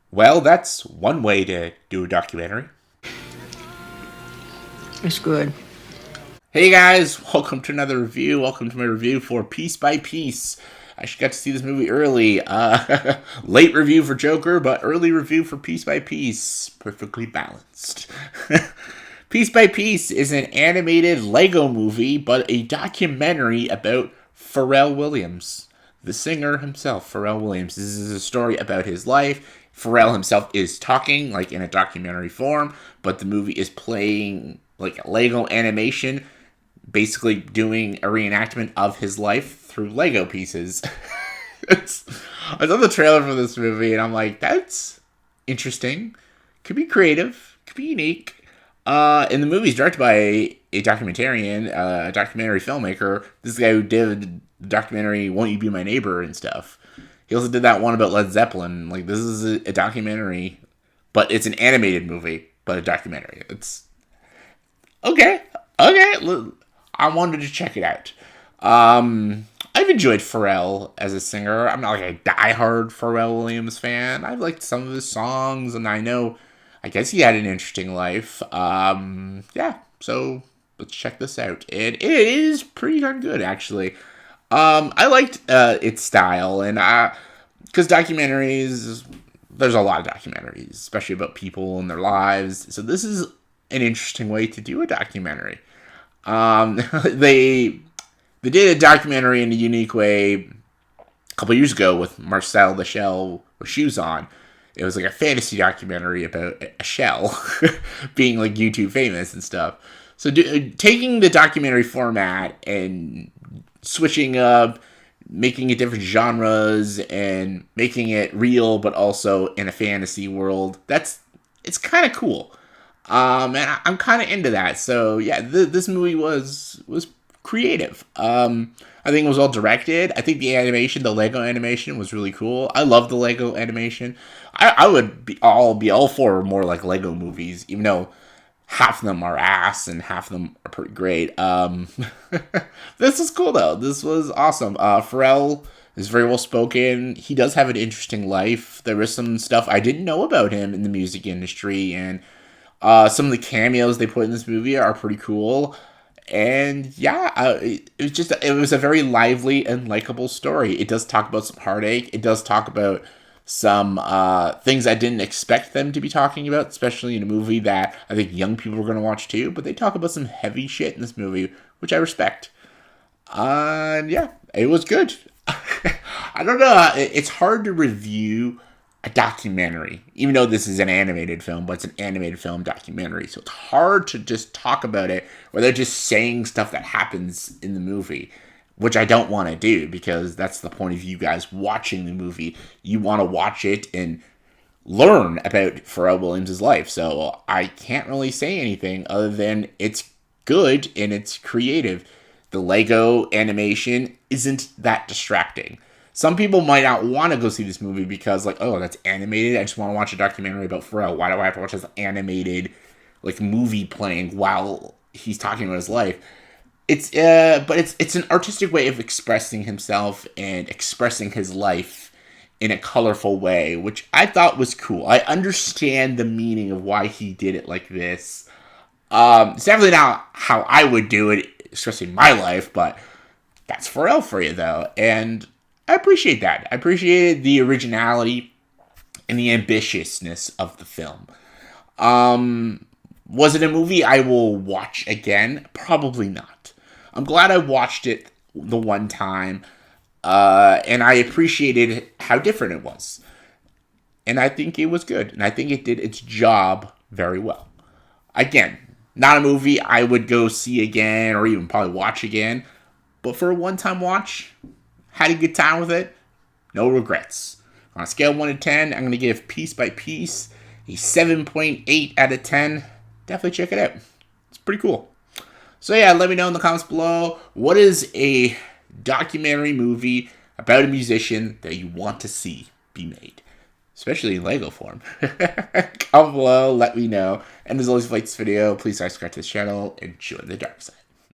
Well, that's one way to do a documentary. It's good. Hey guys, welcome to another review. Welcome to my review for Piece by Piece. I actually got to see this movie early. Late review for Joker, but early review for Piece by Piece. Perfectly balanced. Piece by Piece is an animated Lego movie, but a documentary about Pharrell Williams, the singer himself, Pharrell Williams. This is a story about his life. Pharrell himself is talking, like in a documentary form, but the movie is playing like Lego animation, basically doing a reenactment of his life through Lego pieces. I saw the trailer for this movie and I'm like, that's interesting. Could be creative. Could be unique. And the movie's directed by a documentarian, a documentary filmmaker. This is the guy who did the documentary "Won't You Be My Neighbor" and stuff. He also did that one about Led Zeppelin. Like this is a documentary, but it's an animated movie, but a documentary. It's okay. Okay, I wanted to check it out. I've enjoyed Pharrell as a singer. I'm not like a diehard Pharrell Williams fan. I've liked some of his songs, and I guess he had an interesting life. Yeah, so let's check this out. It is pretty darn good, actually. I liked its style, and because documentaries, there's a lot of documentaries, especially about people and their lives. So this is an interesting way to do a documentary. They did a documentary in a unique way a couple years ago with Marcel the Shell with Shoes On. It was like a fantasy documentary about a shell being like YouTube famous and stuff. So taking the documentary format and switching up, making it different genres and making it real but also in a fantasy world, it's kind of cool. And I'm kind of into that. So yeah, this movie was creative. I think it was well directed. I think the animation, the Lego animation, was really cool. I love the Lego animation. I would be all for more like Lego movies, even though half of them are ass and half of them are pretty great. This is cool though. This was awesome. Pharrell is very well spoken. He does have an interesting life. There is some stuff I didn't know about him in the music industry, and some of the cameos they put in this movie are pretty cool. And yeah, it was a very lively and likable story. It does talk about some heartache. It does talk about some things I didn't expect them to be talking about, especially in a movie that I think young people are going to watch too. But they talk about some heavy shit in this movie, which I respect. And yeah, it was good. I don't know. It's hard to review a documentary, even though this is an animated film, but it's an animated film documentary. So it's hard to just talk about it without just saying stuff that happens in the movie, which I don't want to do because that's the point of you guys watching the movie. You want to watch it and learn about Pharrell Williams' life. So I can't really say anything other than it's good and it's creative. The Lego animation isn't that distracting. Some people might not want to go see this movie because, like, oh, that's animated. I just want to watch a documentary about Pharrell. Why do I have to watch this animated, like, movie playing while he's talking about his life? But it's an artistic way of expressing himself and expressing his life in a colorful way, which I thought was cool. I understand the meaning of why he did it like this. It's definitely not how I would do it, especially in my life, but that's Pharrell for you, though. And I appreciate that. I appreciated the originality and the ambitiousness of the film. Was it a movie I will watch again? Probably not. I'm glad I watched it the one time, and I appreciated how different it was. And I think it was good, and I think it did its job very well. Again, not a movie I would go see again or even probably watch again, but for a one-time watch, had a good time with it. No regrets. On a scale of 1 to 10, I'm going to give Piece by Piece a 7.8 out of 10. Definitely check it out. It's pretty cool. So yeah, let me know in the comments below, what is a documentary movie about a musician that you want to see be made? Especially in Lego form. Comment below, let me know. And as always, if you like this video, please subscribe to this channel and join the dark side.